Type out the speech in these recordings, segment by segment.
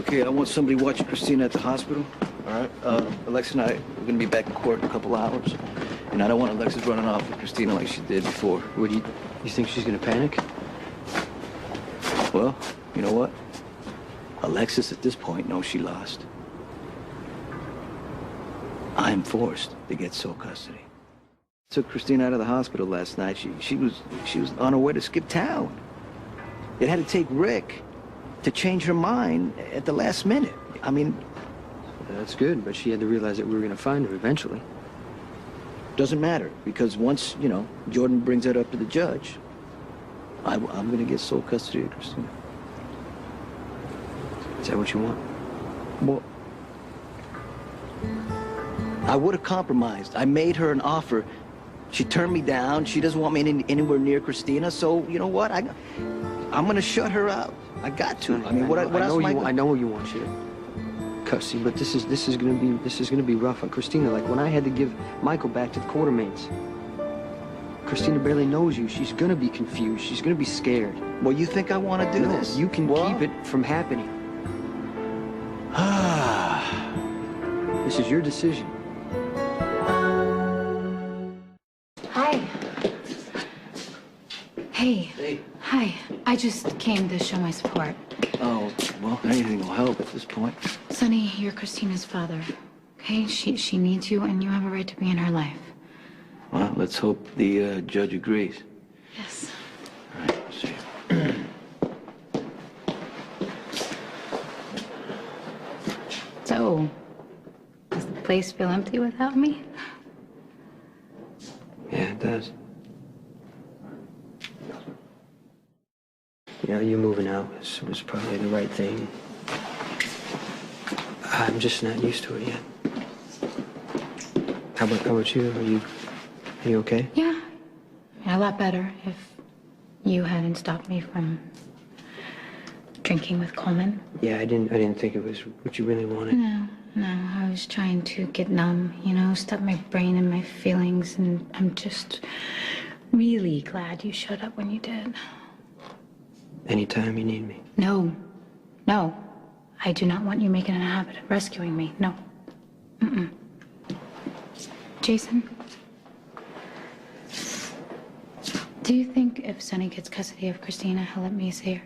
Okay, I want somebody watching Christina at the hospital. All right. Alexis and I, we're gonna be back in court in a couple hours. And I don't want Alexis running off with Christina like she did before. What, you think she's gonna panic? Well, you know what? Alexis at this point knows she lost. I'm forced to get sole custody. Took Christina out of the hospital last night. She was on her way to skip town. It had to take Rick to change her mind at the last minute. I mean... That's good, but she had to realize that we were gonna find her eventually. Doesn't matter, because once, you know, Jordan brings that up to the judge, I'm gonna get sole custody of Christina. Is that what you want? Well, I would have compromised. I made her an offer. She turned me down. She doesn't want me anywhere near Christina. So, you know what? I'm gonna shut her out. I got to. I mean, what else am I gonna... I know you want you to custody, but this is gonna be rough on Christina. Like when I had to give Michael back to the Quartermains. Christina barely knows you. She's gonna be confused. She's gonna be scared. Well, you think I want to do this? You can keep it from happening. This is your decision. Hi. Hey. Hey. Hi. I just came to show my support. Oh, well, anything will help at this point. Sonny, you're Christina's father. Okay? She needs you, and you have a right to be in her life. Well, let's hope the judge agrees. Yes. All right, let's see. So, does the place feel empty without me? Yeah, it does. You know, you moving out was probably the right thing. I'm just not used to it yet. How about you? Are you okay? Yeah. A lot better if you hadn't stopped me from drinking with Coleman. Yeah, I didn't think it was what you really wanted. No, I was trying to get numb, you know, stop my brain and my feelings, and I'm just really glad you showed up when you did. Anytime you need me. No. I do not want you making a habit of rescuing me. No. Jason? Do you think if Sonny gets custody of Christina, he'll let me see her?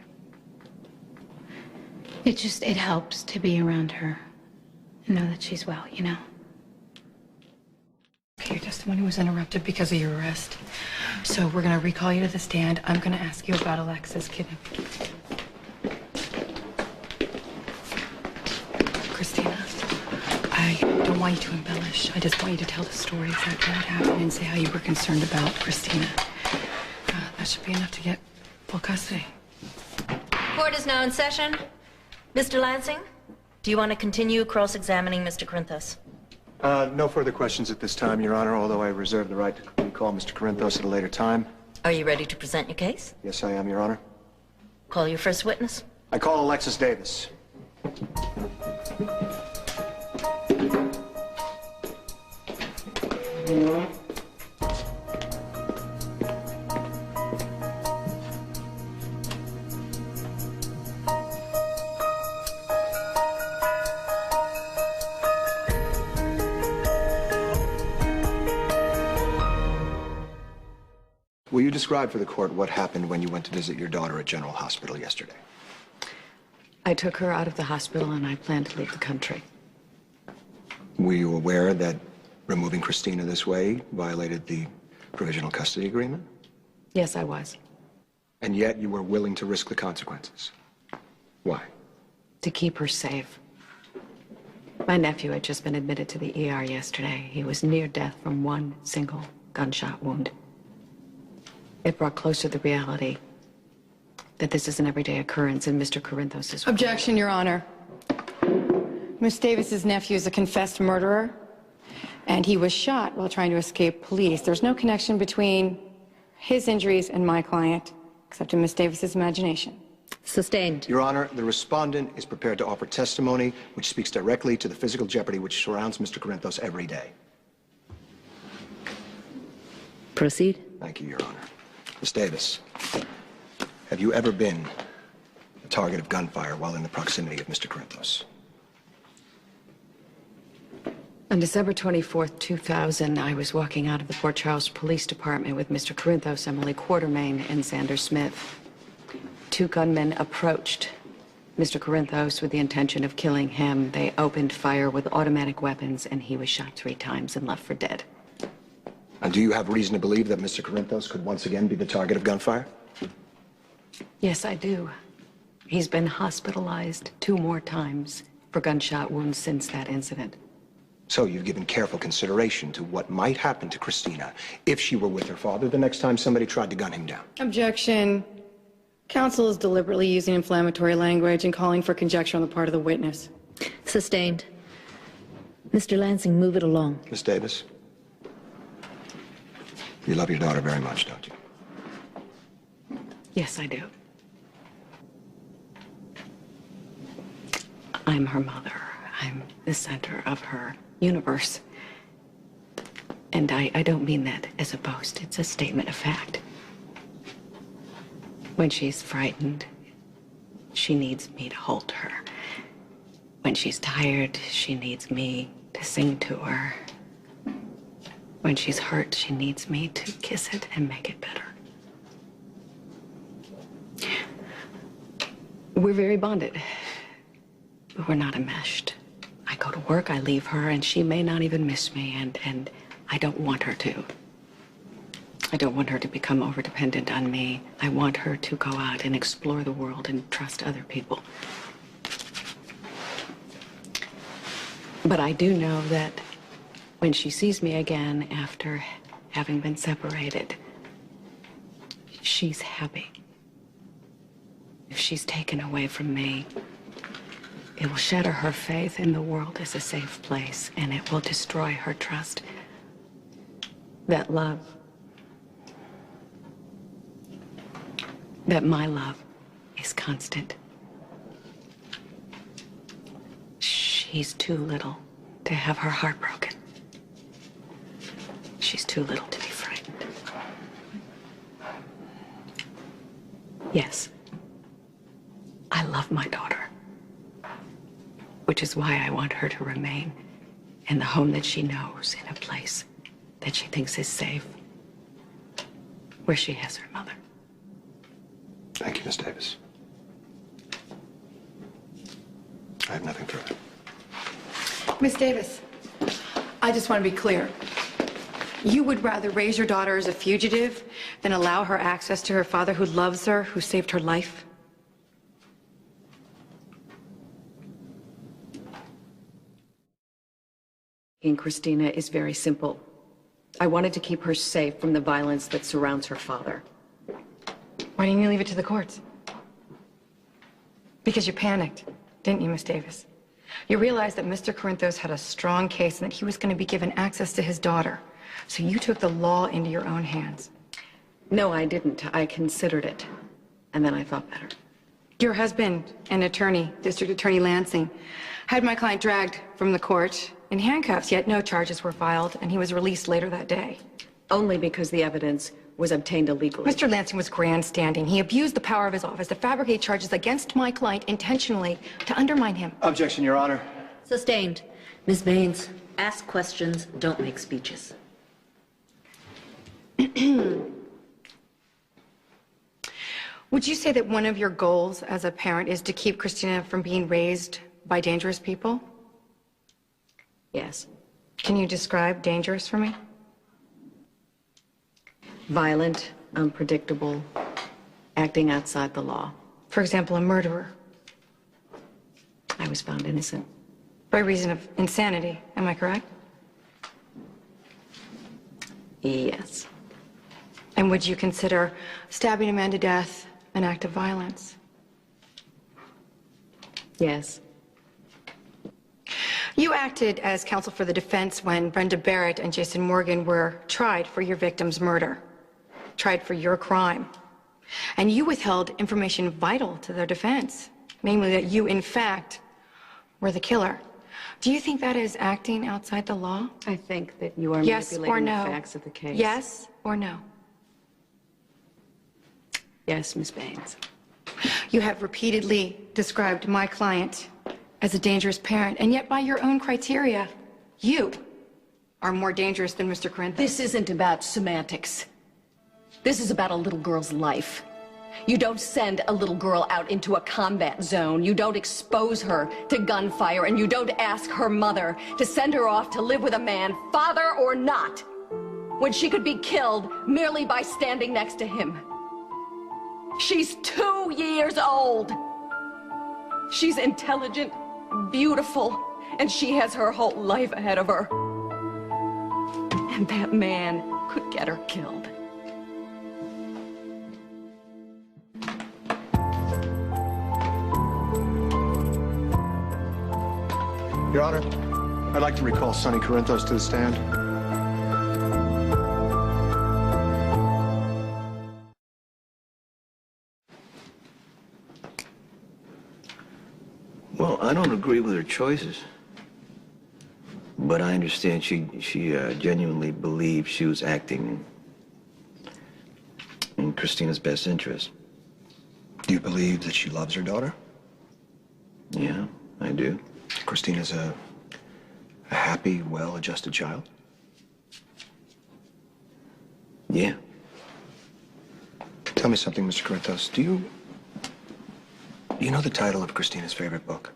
It helps to be around her and know that she's well, you know? Okay, your testimony was interrupted because of your arrest. So we're gonna recall you to the stand. I'm gonna ask you about Alexis kidnapping. Christina, I don't want you to embellish. I just want you to tell the story exactly what happened and say how you were concerned about Christina. That should be enough to get full custody. Court is now in session. Mr. Lansing, do you want to continue cross-examining Mr. Corinthos? No further questions at this time, Your Honor, although I reserve the right to recall Mr. Corinthos at a later time. Are you ready to present your case? Yes, I am, Your Honor. Call your first witness. I call Alexis Davis. Will you describe for the court what happened when you went to visit your daughter at General Hospital yesterday? I took her out of the hospital and I planned to leave the country. Were you aware that removing Christina this way violated the provisional custody agreement? Yes, I was. And yet you were willing to risk the consequences. Why? To keep her safe. My nephew had just been admitted to the ER yesterday. He was near death from one single gunshot wound. It brought closer the reality that this is an everyday occurrence in Mr. Corinthos' world. Objection, Your Honor. Miss Davis's nephew is a confessed murderer, and he was shot while trying to escape police. There's no connection between his injuries and my client, except in Miss Davis's imagination. Sustained. Your Honor, the respondent is prepared to offer testimony which speaks directly to the physical jeopardy which surrounds Mr. Corinthos every day. Proceed. Thank you, Your Honor. Miss Davis, have you ever been target of gunfire while in the proximity of Mr. Corinthos? On December 24th, 2000, I was walking out of the Port Charles Police Department with Mr. Corinthos, Emily Quartermain, and Xander Smith. Two gunmen approached Mr. Corinthos with the intention of killing him. They opened fire with automatic weapons, and he was shot 3 times and left for dead. And do you have reason to believe that Mr. Corinthos could once again be the target of gunfire? Yes, I do. He's been hospitalized 2 more times for gunshot wounds since that incident. So you've given careful consideration to what might happen to Christina if she were with her father the next time somebody tried to gun him down. Objection. Counsel is deliberately using inflammatory language and calling for conjecture on the part of the witness. Sustained. Mr. Lansing, move it along. Miss Davis, you love your daughter very much, don't you? Yes, I do. I'm her mother. I'm the center of her universe. And I don't mean that as a boast. It's a statement of fact. When she's frightened, she needs me to hold her. When she's tired, she needs me to sing to her. When she's hurt, she needs me to kiss it and make it better. We're very bonded, but we're not enmeshed. I go to work, I leave her, and she may not even miss me, and I don't want her to. I don't want her to become overdependent on me. I want her to go out and explore the world and trust other people. But I do know that when she sees me again after having been separated, she's happy. If she's taken away from me, it will shatter her faith in the world as a safe place, and it will destroy her trust that love, that my love is constant. She's too little to have her heart broken. She's too little to be frightened. Yes, I love my daughter, which is why I want her to remain in the home that she knows, in a place that she thinks is safe, where she has her mother. Thank you, Miss Davis. I have nothing further. Miss Davis, I just want to be clear. You would rather raise your daughter as a fugitive than allow her access to her father who loves her, who saved her life? And Christina is very simple. I wanted to keep her safe from the violence that surrounds her father. Why didn't you leave it to the courts? Because you panicked, didn't you, Miss Davis? You realized that Mr. Corinthos had a strong case and that he was going to be given access to his daughter. So you took the law into your own hands. No, I didn't. I considered it. And then I thought better. Your husband, an attorney, District Attorney Lansing, had my client dragged from the court in handcuffs, yet no charges were filed, and he was released later that day. Only because the evidence was obtained illegally. Mr. Lansing was grandstanding. He abused the power of his office to fabricate charges against my client intentionally to undermine him. Objection, Your Honor. Sustained. Ms. Baines, ask questions, don't make speeches. Would you say that one of your goals as a parent is to keep Christina from being raised by dangerous people? Yes. Can you describe dangerous for me? Violent, unpredictable, acting outside the law. For example, a murderer. I was found innocent. By reason of insanity, am I correct? Yes. And would you consider stabbing a man to death an act of violence? Yes. You acted as counsel for the defense when Brenda Barrett and Jason Morgan were tried for your victim's murder, tried for your crime. And you withheld information vital to their defense, namely that you, in fact, were the killer. Do you think that is acting outside the law? I think that you are Yes or manipulating no? the facts of the case. Yes or no? Yes, Miss Baines. You have repeatedly described my client as a dangerous parent, and yet by your own criteria, you are more dangerous than Mr. Corinthos. This isn't about semantics. This is about a little girl's life. You don't send a little girl out into a combat zone. You don't expose her to gunfire, and you don't ask her mother to send her off to live with a man, father or not, when she could be killed merely by standing next to him. She's 2 years old. She's intelligent, beautiful, and she has her whole life ahead of her. And that man could get her killed. Your Honor, I'd like to recall Sonny Corinthos to the stand. Well, I don't agree with her choices. But I understand she genuinely believed she was acting in Christina's best interest. Do you believe that she loves her daughter? Yeah, I do. Christina's a happy, well-adjusted child? Yeah. Tell me something, Mr. Corinthos. Do you know the title of Christina's favorite book?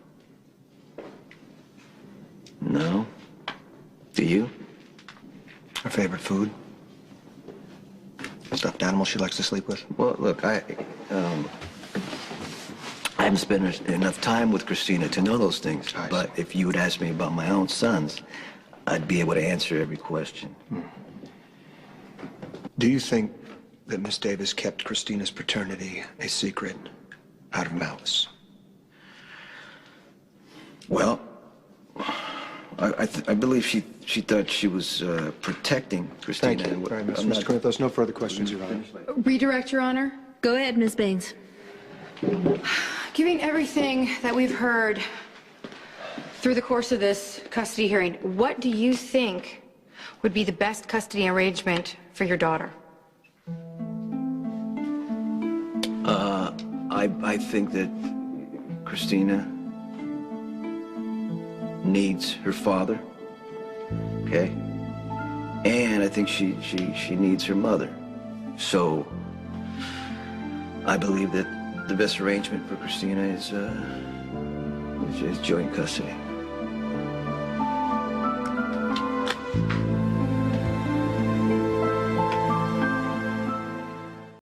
No. Do you? Her favorite food? Stuffed animal she likes to sleep with? Well, look, I haven't spent enough time with Christina to know those things. I see. But if you would ask me about my own sons, I'd be able to answer every question. Do you think that Miss Davis kept Christina's paternity a secret out of malice? Well, I believe she thought she was protecting Christina. Thank you very much, I'm Mr. not- Corinthos. No further questions, Your Honor. Redirect, Your Honor. Go ahead, Ms. Baines. Given everything that we've heard through the course of this custody hearing, what do you think would be the best custody arrangement for your daughter? I think that Christina needs her father, okay? And I think she needs her mother. So I believe that the best arrangement for Christina is joint custody.